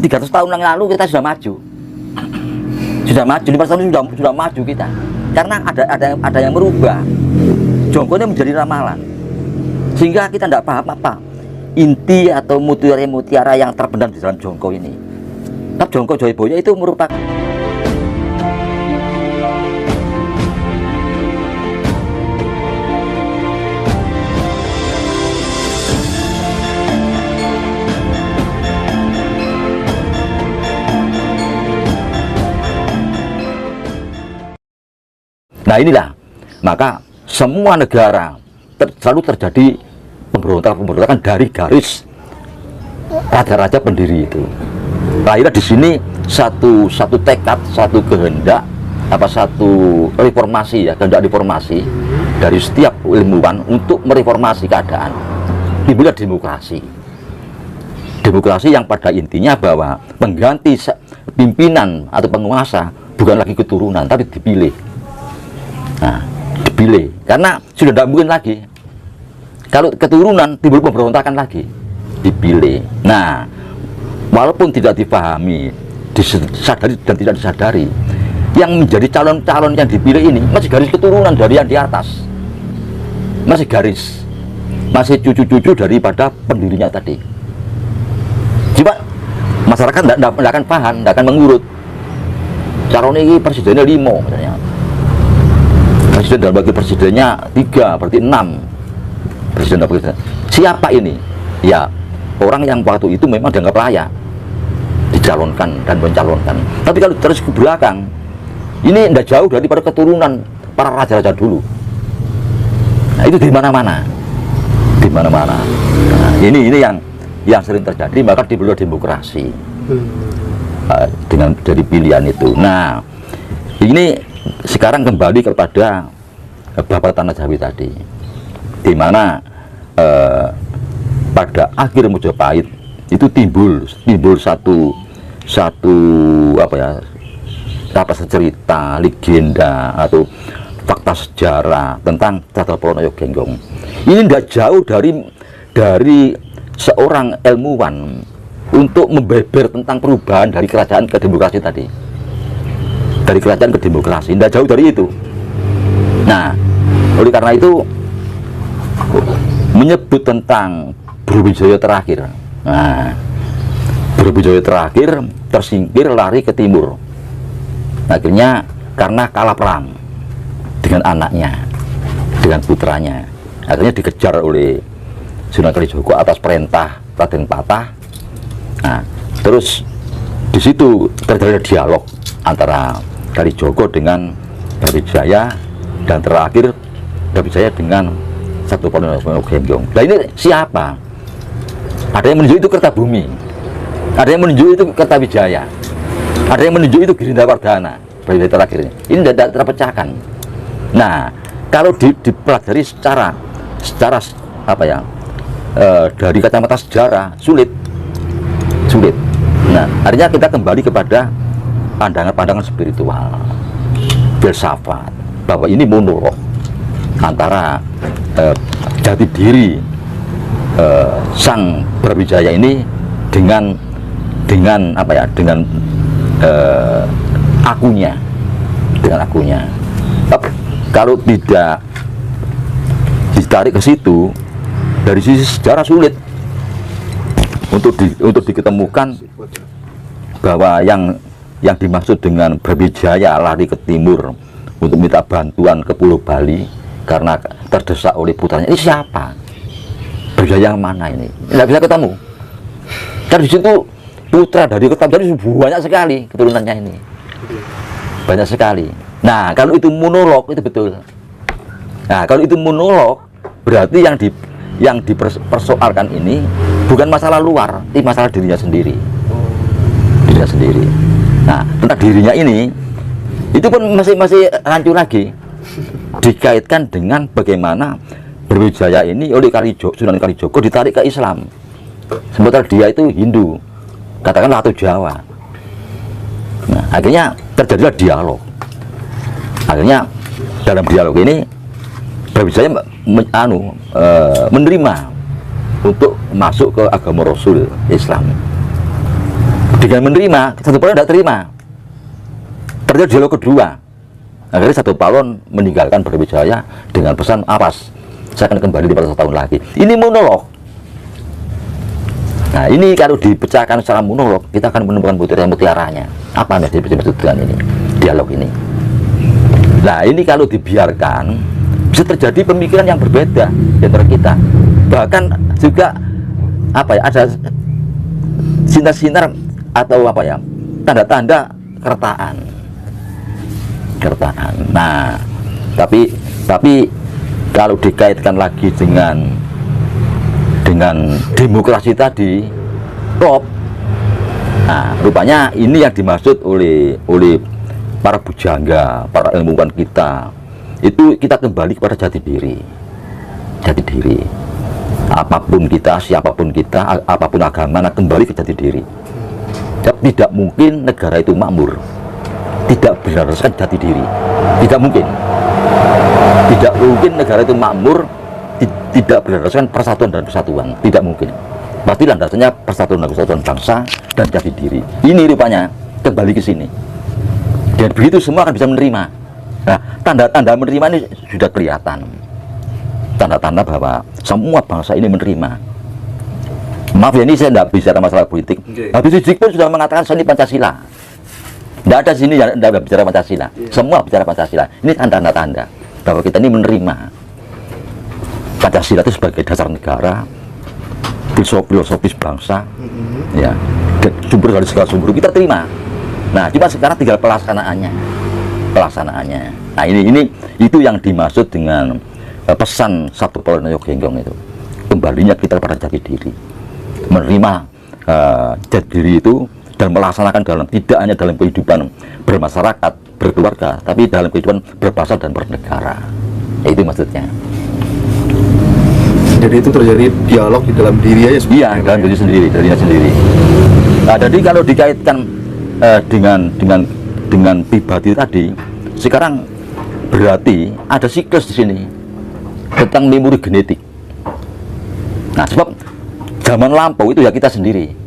300 tahun yang lalu kita sudah maju. Sudah maju, 500 tahun sudah maju kita. Karena ada yang merubah. Jongko ini menjadi ramalan. Sehingga kita tidak paham apa inti atau mutiara yang terpendam di dalam Jongko ini. Tapi Jongko Joyoboyo itu merupakan nah inilah, maka semua negara selalu terjadi pemberontakan dari garis raja-raja pendiri itu. Lahirnya di sini satu tekad, satu kehendak, satu reformasi ya, kehendak reformasi dari setiap ilmuwan untuk mereformasi keadaan. Dibilang demokrasi. Demokrasi yang pada intinya bahwa pengganti pimpinan atau penguasa bukan lagi keturunan tapi dipilih. Nah, dipilih karena sudah tidak mungkin lagi kalau keturunan timbul pemberontakan lagi, dipilih. Nah, walaupun tidak dipahami, disadari dan tidak disadari, yang menjadi calon-calon yang dipilih ini masih garis keturunan dari yang di atas, masih cucu-cucu daripada pendirinya tadi. Coba masyarakat tidak akan paham, tidak akan mengurut. Calon ini presidennya 5 misalnya. Presiden dan wakil presidennya 3, berarti 6 presiden dan wakil presiden. Siapa ini? Ya, orang yang waktu itu memang dianggap layak dicalonkan dan mencalonkan. Tapi kalau terus ke belakang, ini tidak jauh daripada keturunan para raja-raja dulu. Nah, itu di mana-mana, di mana-mana. Nah, ini yang sering terjadi, maka dibelah demokrasi dengan dari pilihan itu. Nah, ini sekarang kembali kepada Bapak Tanah Jawi tadi, di mana pada akhir Mojopahit itu timbul satu cerita, legenda atau fakta sejarah tentang Catur Genggong. Ini tidak jauh dari seorang ilmuwan untuk membeber tentang perubahan dari kerajaan ke demokrasi tadi. Dari kerajaan ke demokrasi, tidak jauh dari itu. Nah, oleh karena itu menyebut tentang Brawijaya terakhir. Nah, Brawijaya terakhir tersingkir lari ke timur. Akhirnya karena kalah perang dengan anaknya, dengan putranya, akhirnya dikejar oleh Sunan Kalijogo atas perintah Raden Patah. Nah, terus di situ terjadi dialog antara Kalijogo dengan Brawijaya, dan terakhir Brawijaya dengan Catur Genggong. Nah, ini siapa? Ada yang menunjuk itu Kertabumi, ada yang menunjuk itu Kertawijaya, ada yang menunjuk itu Girindawardhana. Brawijaya terakhir ini tidak terpecahkan. Nah, kalau dipelajari secara dari kacamata sejarah sulit. Nah, artinya kita kembali kepada pandangan spiritual, filsafat, bahwa ini monolog antara jati diri sang Brawijaya ini dengan akunya, Tapi kalau tidak ditarik ke situ, dari sisi sejarah sulit untuk diketemukan bahwa yang dimaksud dengan Brawijaya lari ke timur untuk minta bantuan ke Pulau Bali karena terdesak oleh putranya. Ini siapa? Brawijaya yang mana ini? Tidak bisa ketemu. Dan di situ putra dari Kertajaya banyak sekali keturunannya ini. Banyak sekali. Nah, kalau itu monolog itu betul. Nah, kalau itu monolog berarti yang dipersoalkan ini bukan masalah luar, tapi masalah dirinya sendiri. Dirinya sendiri. Nah, tentang dirinya ini itu pun masih hancur lagi, dikaitkan dengan bagaimana Brawijaya ini oleh Sunan Kalijogo ditarik ke Islam, sementara dia itu Hindu, katakanlah atau Jawa. Nah, akhirnya terjadilah dialog. Akhirnya dalam dialog ini Brawijaya menerima untuk masuk ke agama Rasul Islam. Dengan menerima, satu Paulon tidak terima. Terjadi dialog kedua. Akhirnya satu Paulon meninggalkan Brawijaya dengan pesan, awas, saya akan kembali 500 tahun lagi. Ini monolog. Nah, ini kalau dipecahkan secara monolog, kita akan menemukan mutiara-mutiaranya. Apa yang dimaksud dengan ini? Dialog ini. Nah, ini kalau dibiarkan, bisa terjadi pemikiran yang berbeda di antara kita. Bahkan juga apa ya, ada sinar-sinar atau apa ya, tanda-tanda kertaan. Nah, tapi kalau dikaitkan lagi dengan demokrasi tadi, klop. Nah, rupanya ini yang dimaksud oleh para bujangga, para ilmuwan kita. Itu kita kembali kepada jati diri. Apapun kita, siapapun kita, apapun agama, kembali ke jati diri. Tidak mungkin negara itu makmur tidak berdasarkan jati diri. Tidak mungkin negara itu makmur tidak berdasarkan persatuan dan kesatuan. Tidak mungkin. Pasti landasannya persatuan dan kesatuan bangsa dan jati diri. Ini rupanya kembali ke sini. Dan begitu semua akan bisa menerima. Nah, tanda-tanda menerima ini sudah kelihatan. Tanda-tanda bahwa semua bangsa ini menerima. Maaf ya, ini saya tidak bicara masalah politik. Habib Rizik pun sudah mengatakan seni Pancasila. Tidak ada sini yang tidak bicara Pancasila. Semua bicara Pancasila. Ini tanda-tanda bahwa kita ini menerima Pancasila itu sebagai dasar negara, filosofis bangsa, ya, dan sumber dari segala sumber kita terima. Nah, cuma sekarang tinggal pelaksanaannya. Nah, ini itu yang dimaksud dengan pesan satu Paulon Nayogenggong itu. Kembalinya kita pada jati diri, menerima jati diri itu dan melaksanakan tidak hanya dalam kehidupan bermasyarakat, berkeluarga, tapi dalam kehidupan berbangsa dan bernegara. Itu maksudnya. Jadi itu terjadi dialog di dalam diri aja. Iya, dalam diri sendiri, dirinya sendiri. Nah, jadi kalau dikaitkan dengan pribadi tadi, sekarang berarti ada siklus di sini tentang memori genetik. Nah, sebab zaman lampau itu ya kita sendiri.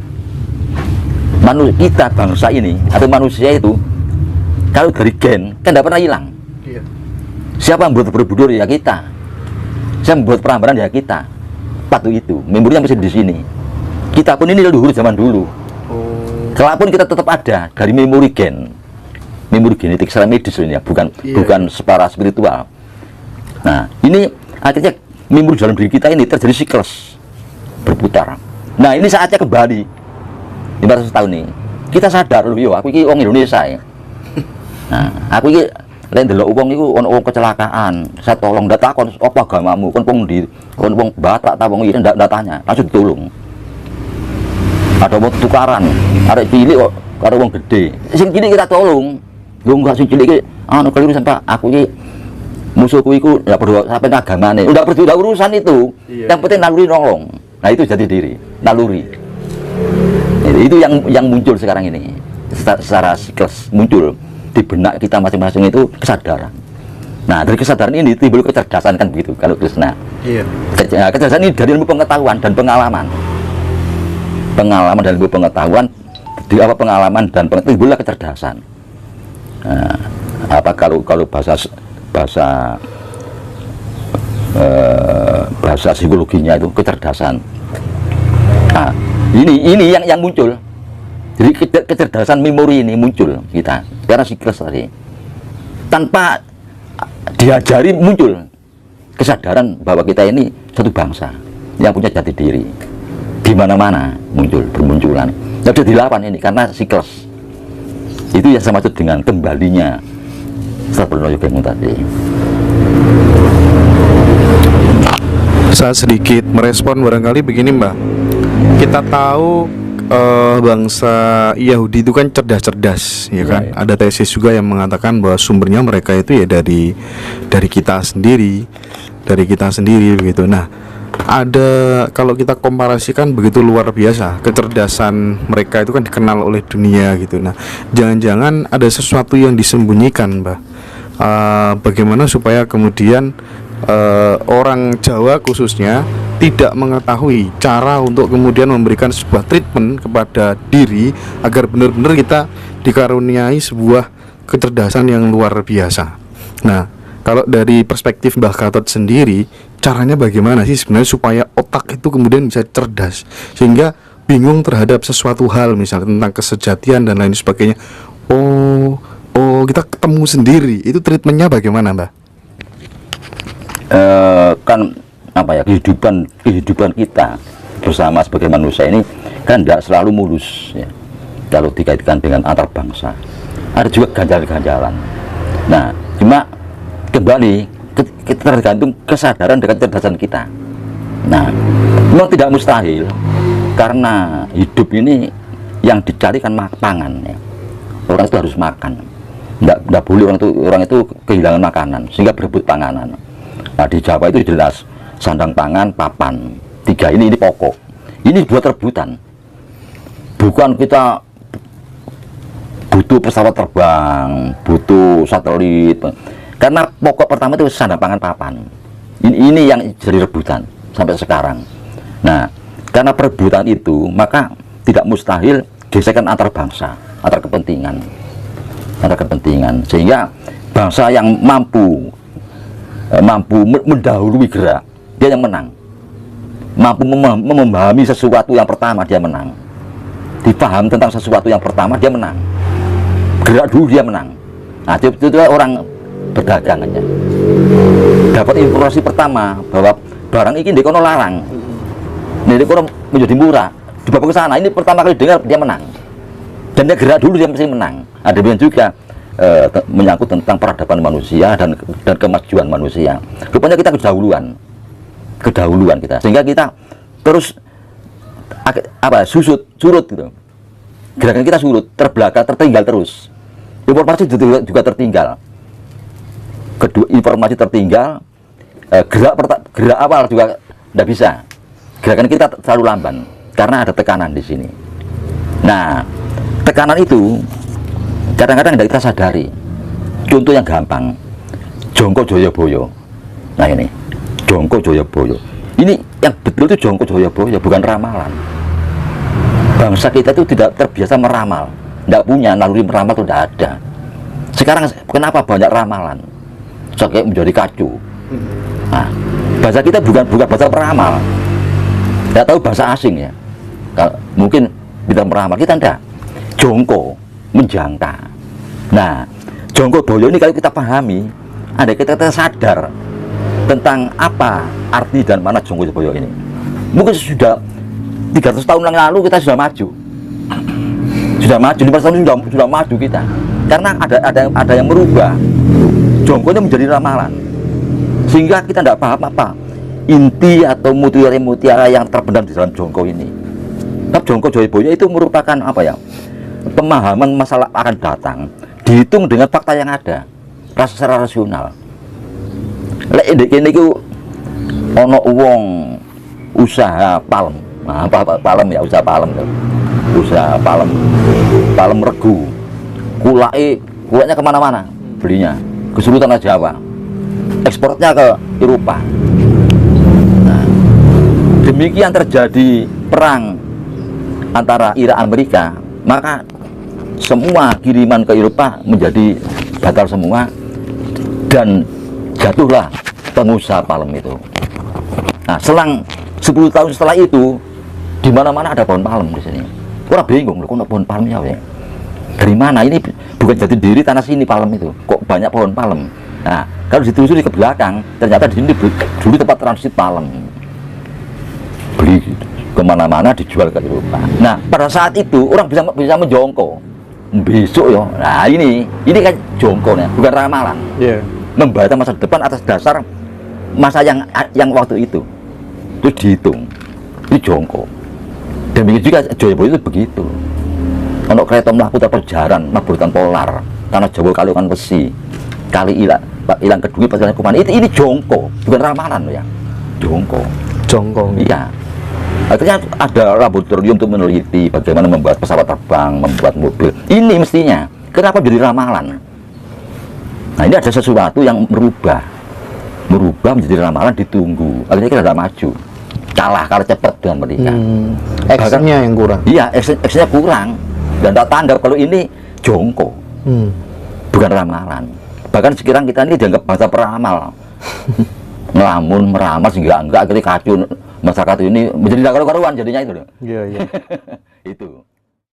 Kita bangsa ini atau manusia itu kalau dari gen kan tidak pernah hilang. Iya. Siapa yang membuat Borobudur ya kita. Siapa membuat Prambanan ya kita. Patuh itu memorinya masih di sini. Kita pun ini leluhur zaman dulu. Kalaupun kita tetap ada dari memori gen, memori genetik secara medis ini ya, bukan secara spiritual. Nah, ini akhirnya memori dalam diri kita ini terjadi siklus berputar. Nah, ini saatnya kembali 500 tahun nih kita sadar loh, yo aku ini orang Indonesia ya. Nah, aku ini lain delok wong iku ono wong kecelakaan, saya tolong ndak takon apa agamamu, kon wong Batak ta wong Ireng ndak tanya, langsung ditolong. Ada wong tukaran, arek cilik kok karo wong gede. Sing cilik kita tolong. Lho enggak sing cilik iki anu keliru sampai aku iki musuhku iku ndak perlu sampai agamane. Ndak perlu urusan itu. Iya. Yang penting naluri nolong. Nah, itu jati diri, naluri. Itu yang muncul sekarang ini. Secara siklus muncul di benak kita masing-masing itu kesadaran. Nah, dari kesadaran ini timbul kecerdasan kan begitu kalau Krishna. Iya. Kecerdasan ini dari ilmu pengetahuan dan pengalaman. Pengalaman dan ilmu pengetahuan, di apa pengalaman dan timbullah kecerdasan. Nah, apa kalau bahasa psikologinya itu kecerdasan. Nah, ini yang muncul. Jadi kecerdasan memori ini muncul kita karena siklus tadi. Tanpa diajari muncul kesadaran bahwa kita ini satu bangsa yang punya jati diri. Di mana-mana bermunculan. Sudah dilawan ini karena siklus. Itu yang saya maksud dengan kembalinya satu Paulon Nayogenggong tadi. Saya sedikit merespon barangkali begini, Mbak. Kita tahu bangsa Yahudi itu kan cerdas-cerdas, ya kan? Right. Ada tesis juga yang mengatakan bahwa sumbernya mereka itu ya dari kita sendiri, begitu. Nah, ada kalau kita komparasikan begitu luar biasa kecerdasan mereka itu kan dikenal oleh dunia gitu. Nah, jangan-jangan ada sesuatu yang disembunyikan, Mbak. Bagaimana supaya kemudian orang Jawa khususnya tidak mengetahui cara untuk kemudian memberikan sebuah treatment kepada diri agar benar-benar kita dikaruniai sebuah kecerdasan yang luar biasa. Nah, kalau dari perspektif Mbah Gatot sendiri, caranya bagaimana sih sebenarnya supaya otak itu kemudian bisa cerdas sehingga bingung terhadap sesuatu hal, misalnya tentang kesejatian dan lain sebagainya. Oh, kita ketemu sendiri. Itu treatmentnya bagaimana, Mbah? Kan apa ya, kehidupan kita bersama sebagai manusia ini kan tidak selalu mulus ya. Kalau dikaitkan dengan antar bangsa, ada juga ganjalan-ganjalan. Nah, cuma kembali tergantung kesadaran dan kecerdasan kita. Nah, memang tidak mustahil karena hidup ini yang dicari kan pangan ya. Orang itu harus makan. Tidak boleh orang itu kehilangan makanan sehingga berebut panganan. Nah, di Jawa itu jelas sandang pangan, papan. Tiga ini pokok. Ini buat rebutan. Bukan kita butuh pesawat terbang, butuh satelit. Karena pokok pertama itu sandang pangan, papan. Ini yang jadi rebutan sampai sekarang. Nah, karena perebutan itu, maka tidak mustahil gesekan antar bangsa, antar kepentingan, sehingga bangsa yang mampu mendahului gerak, dia yang menang. Mampu memahami sesuatu yang pertama, dia menang. Dipaham tentang sesuatu yang pertama, dia menang. Gerak dulu, dia menang. Nah, itu orang berdagang aja. Dapat informasi pertama bahwa barang ini dikono larang, ini dikono menjadi murah, dibawa ke sana. Ini pertama kali dengar, dia menang. Dan dia gerak dulu, dia mesti menang. Ada yang juga menyangkut tentang peradaban manusia dan kemajuan manusia. Rupanya kita kedahuluan kita, sehingga kita terus surut gitu. Gerakan kita surut, terbelakang, tertinggal terus. Informasi juga tertinggal. Kedua, informasi tertinggal, gerak awal juga tidak bisa. Gerakan kita terlalu lamban karena ada tekanan di sini. Nah, tekanan itu kadang-kadang tidak kita sadari. Contoh yang gampang, Jongko Joyoboyo. Nah ini, Jongko Joyoboyo. Ini yang betul itu Jongko Joyoboyo, bukan ramalan. Bangsa kita itu tidak terbiasa meramal, tidak punya naluri meramal, itu tidak ada. Sekarang kenapa banyak ramalan? Kayak menjadi kacu. Nah, bahasa kita bukan bahasa peramal. Tidak tahu bahasa asing ya. Mungkin kita meramal, kita tidak. Jongko, menjangka. Nah, Jongko Boyo ini kalau kita pahami, ada kita sadar tentang apa arti dan mana Jongko Boyo ini. Mungkin sudah 300 tahun yang lalu kita sudah maju. Sudah maju, 5 tahun sudah maju kita. Karena ada yang merubah. Jongko ini menjadi ramalan, sehingga kita tidak paham apa inti atau mutiara yang terpendam di dalam Jongko ini. Tapi Jongko Joyoboyo itu merupakan apa ya, pemahaman masalah akan datang dihitung dengan fakta yang ada, secara rasional. Lek ini ku ono uang usaha palem, nah, palem ya, usaha palem regu, kulaknya kemana-mana belinya. Ke seluruh tanah Jawa, ekspornya ke Eropa. Nah, demikian terjadi perang antara Irak Amerika, maka semua kiriman ke Eropa menjadi batal semua dan jatuhlah pengusaha palem itu. Nah, selang 10 tahun setelah itu, di mana-mana ada pohon palem di sini. Orang bingung, loh, kok pohon palem ya? Dari mana? Ini bukan jati diri tanah sini palem itu, kok banyak pohon palem. Nah, kalau ditelusuri ke belakang, ternyata di sini dulu tempat transit palem, beli kemana-mana, dijual ke Eropa. Nah, pada saat itu orang bisa menjongko besok ya. Nah, ini kan jongko ya, bukan ramalan. Membaca masa depan atas dasar masa yang waktu itu dihitung, itu jongko. Dan begitu juga Joyoboyo itu begitu. Ono kereta melaku perjalanan maburutan polar tanah Jawa kalukan besi kali ilang kedua perjalanan kumana ini jongko, bukan ramalan ya, jongko iya. Akhirnya ada laboratorium untuk meneliti bagaimana membuat pesawat terbang, membuat mobil. Ini mestinya kenapa jadi ramalan? Nah, ini ada sesuatu yang merubah menjadi ramalan, ditunggu, akhirnya kita tidak maju. kalah cepat dengan mereka. Actionnya yang kurang. Iya, actionnya kurang. Dan tak tanggap kalau ini jongko, bukan ramalan. Bahkan sekarang kita ini dianggap bangsa peramal. Ngelamun, meramal sehingga enggak, akhirnya kacau masyarakat ini menjadi tidak karu-karuan jadinya itu loh. Iya, iya.